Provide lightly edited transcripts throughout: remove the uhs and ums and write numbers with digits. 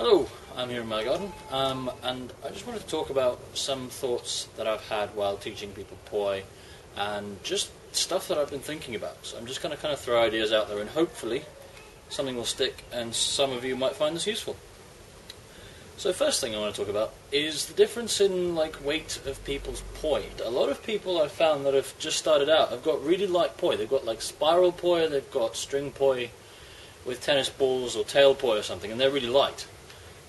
Hello, I'm here in my garden, and I just wanted to talk about some thoughts that I've had while teaching people poi, and just stuff that I've been thinking about. So I'm just going to kind of throw ideas out there, and hopefully something will stick, and some of you might find this useful. So first thing I want to talk about is the difference in weight of people's poi. A lot of people I've found that have just started out have got really light poi. They've got spiral poi, they've got string poi with tennis balls or tail poi or something, and they're really light.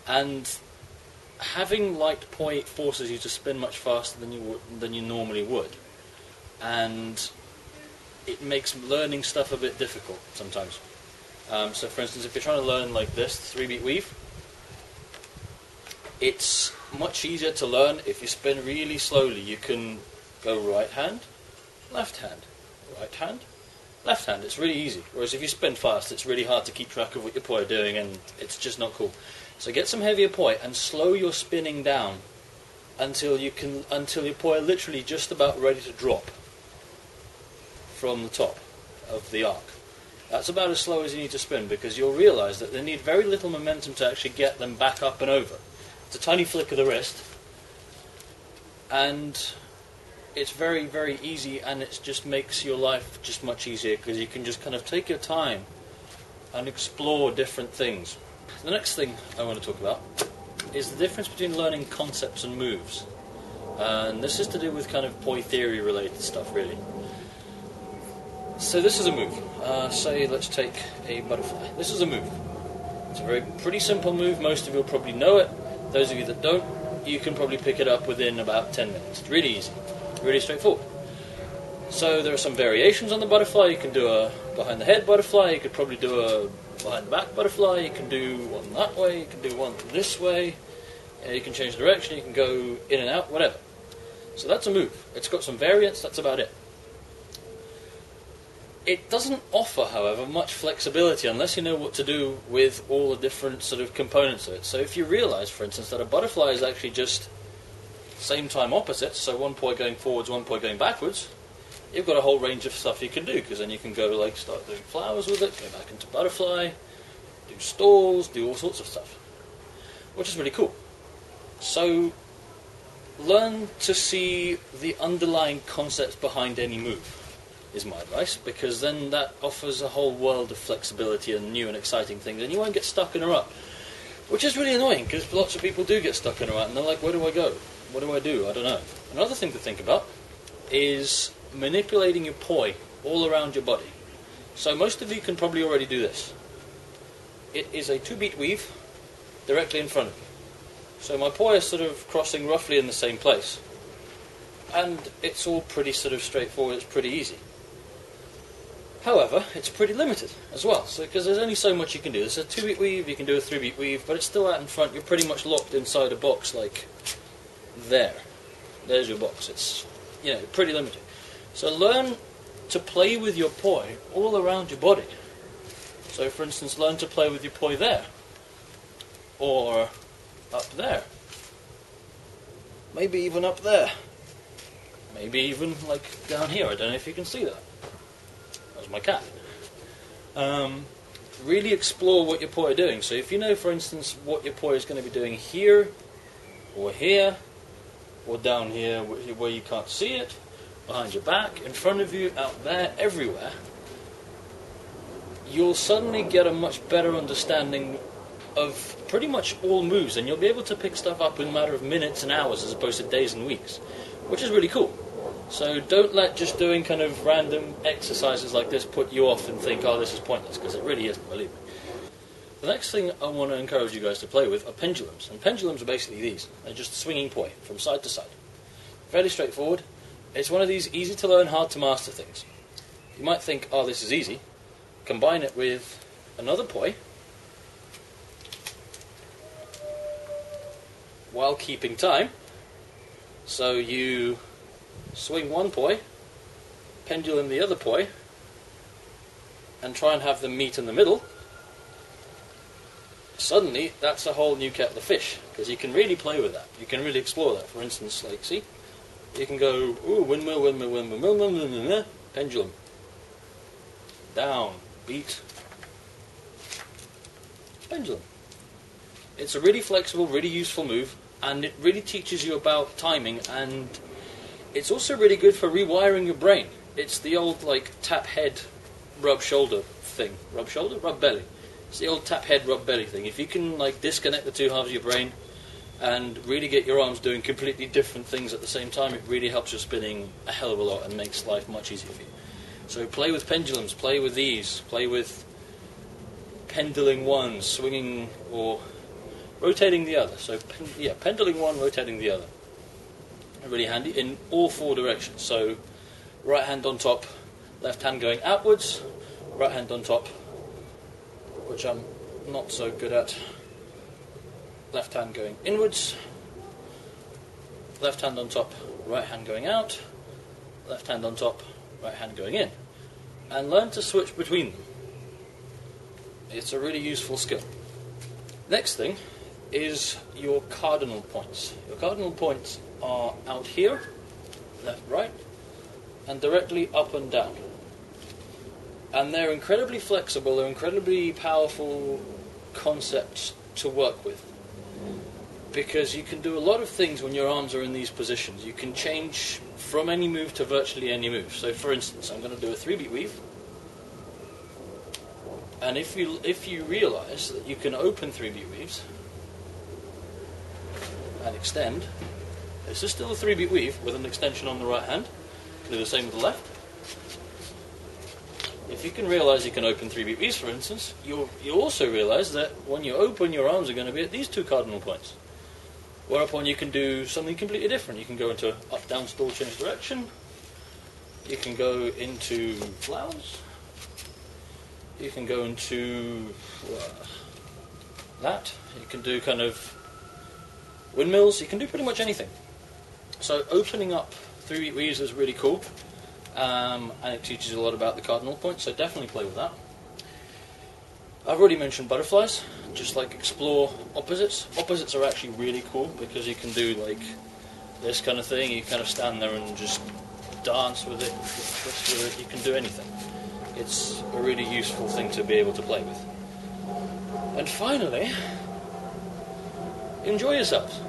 And having light poi forces you to spin much faster than you normally would, and it makes learning stuff a bit difficult sometimes. So, for instance, if you're trying to learn like this 3-beat weave, it's much easier to learn if you spin really slowly. You can go right hand, left hand, right hand, left hand. It's really easy. Whereas if you spin fast, it's really hard to keep track of what your poi are doing, and it's just not cool. So get some heavier poi and slow your spinning down until your poi are literally just about ready to drop from the top of the arc. That's about as slow as you need to spin, because you'll realise that they need very little momentum to actually get them back up and over. It's a tiny flick of the wrist, and it's very, very easy, and it just makes your life just much easier, because you can just kind of take your time and explore different things. The next thing I want to talk about is the difference between learning concepts and moves. And this is to do with kind of poi theory related stuff, really. So this is a move. Say let's take a butterfly. This is a move. It's a pretty simple move. Most of you will probably know it. Those of you that don't, you can probably pick it up within about 10 minutes. It's really easy, really straightforward. So there are some variations on the butterfly. You can do a behind the head butterfly. You could probably do a behind the back butterfly. You can do one that way. You can do one this way. You can change direction. You can go in and out, whatever. So that's a move. It's got some variants. That's about it. It doesn't offer, however, much flexibility unless you know what to do with all the different sort of components of it. So if you realise, for instance, that a butterfly is actually just same time opposites, so one poi going forwards, one poi going backwards, you've got a whole range of stuff you can do, because then you can go start doing flowers with it, go back into butterfly, do stalls, do all sorts of stuff, which is really cool. So learn to see the underlying concepts behind any move, is my advice, because then that offers a whole world of flexibility and new and exciting things, and you won't get stuck in a rut, which is really annoying, because lots of people do get stuck in a rut, and they're like, where do I go? What do I do? I don't know. Another thing to think about is manipulating your poi all around your body. So most of you can probably already do this. It is a 2-beat weave directly in front of you. So my poi is sort of crossing roughly in the same place, and it's all pretty sort of straightforward. It's pretty easy. However, it's pretty limited as well, so because there's only so much you can do. There's a 2-beat weave, you can do a 3-beat weave, but it's still out in front. You're pretty much locked inside a box like there. There's your box. It's, pretty limited. So learn to play with your poi all around your body. So for instance, learn to play with your poi there, or up there, maybe even up there, maybe even down here. I don't know if you can see that. That was my cat. Really explore what your poi are doing. So if you know, for instance, what your poi is going to be doing here, or here, or down here where you can't see it, behind your back, in front of you, out there, everywhere, you'll suddenly get a much better understanding of pretty much all moves, and you'll be able to pick stuff up in a matter of minutes and hours as opposed to days and weeks, which is really cool. So don't let just doing kind of random exercises like this put you off and think, oh, this is pointless, because it really isn't, believe me. The next thing I want to encourage you guys to play with are pendulums, and pendulums are basically these. They're just swinging poi from side to side. Fairly straightforward. It's one of these easy to learn, hard to master things. You might think, oh, this is easy. Combine it with another poi while keeping time. So you swing one poi, pendulum the other poi, and try and have them meet in the middle. Suddenly, that's a whole new kettle of fish, because you can really play with that. You can really explore that. For instance, see? You can go, ooh, windmill, windmill, windmill, windmill, windmill, pendulum. Down, beat, pendulum. It's a really flexible, really useful move, and it really teaches you about timing, and it's also really good for rewiring your brain. It's the old, like, tap head, rub shoulder thing. Rub shoulder? Rub belly. It's the old tap head, rub belly thing. If you can, like, disconnect the two halves of your brain and really get your arms doing completely different things at the same time, it really helps your spinning a hell of a lot and makes life much easier for you. So play with pendulums, play with these, play with pendling one, swinging or rotating the other. So pendling one, rotating the other. Really handy in all four directions. So right hand on top, left hand going outwards, right hand on top, which I'm not so good at, left hand going inwards, left hand on top, right hand going out, left hand on top, right hand going in, and learn to switch between them. It's a really useful skill. Next thing is your cardinal points. Your cardinal points are out here, left, right, and directly up and down. And they're incredibly flexible, they're incredibly powerful concepts to work with. Because you can do a lot of things when your arms are in these positions. You can change from any move to virtually any move. So for instance, I'm going to do a 3-beat weave. And if you realise that you can open 3-beat weaves and extend, this is still a 3-beat weave with an extension on the right hand. Do the same with the left. If you can realise you can open 3-beat weaves, for instance, you'll also realise that when you open, your arms are going to be at these two cardinal points. Whereupon you can do something completely different. You can go into up, down, stall, change direction. You can go into flowers. You can go into that. You can do kind of windmills. You can do pretty much anything. So opening up 3-beat weaves is really cool. And it teaches you a lot about the cardinal points, so definitely play with that. I've already mentioned butterflies, just like explore opposites. Opposites are actually really cool because you can do like this kind of thing, you kind of stand there and just dance with it, twist with it, you can do anything. It's a really useful thing to be able to play with. And finally, enjoy yourselves.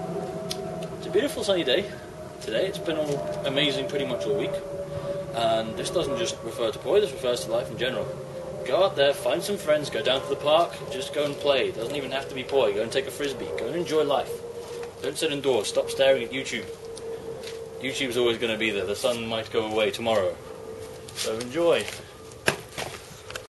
It's a beautiful sunny day today, it's been all amazing pretty much all week. And this doesn't just refer to poi, this refers to life in general. Go out there, find some friends, go down to the park, just go and play. It doesn't even have to be poi, go and take a frisbee, go and enjoy life. Don't sit indoors, stop staring at YouTube. YouTube's always going to be there, the sun might go away tomorrow. So enjoy.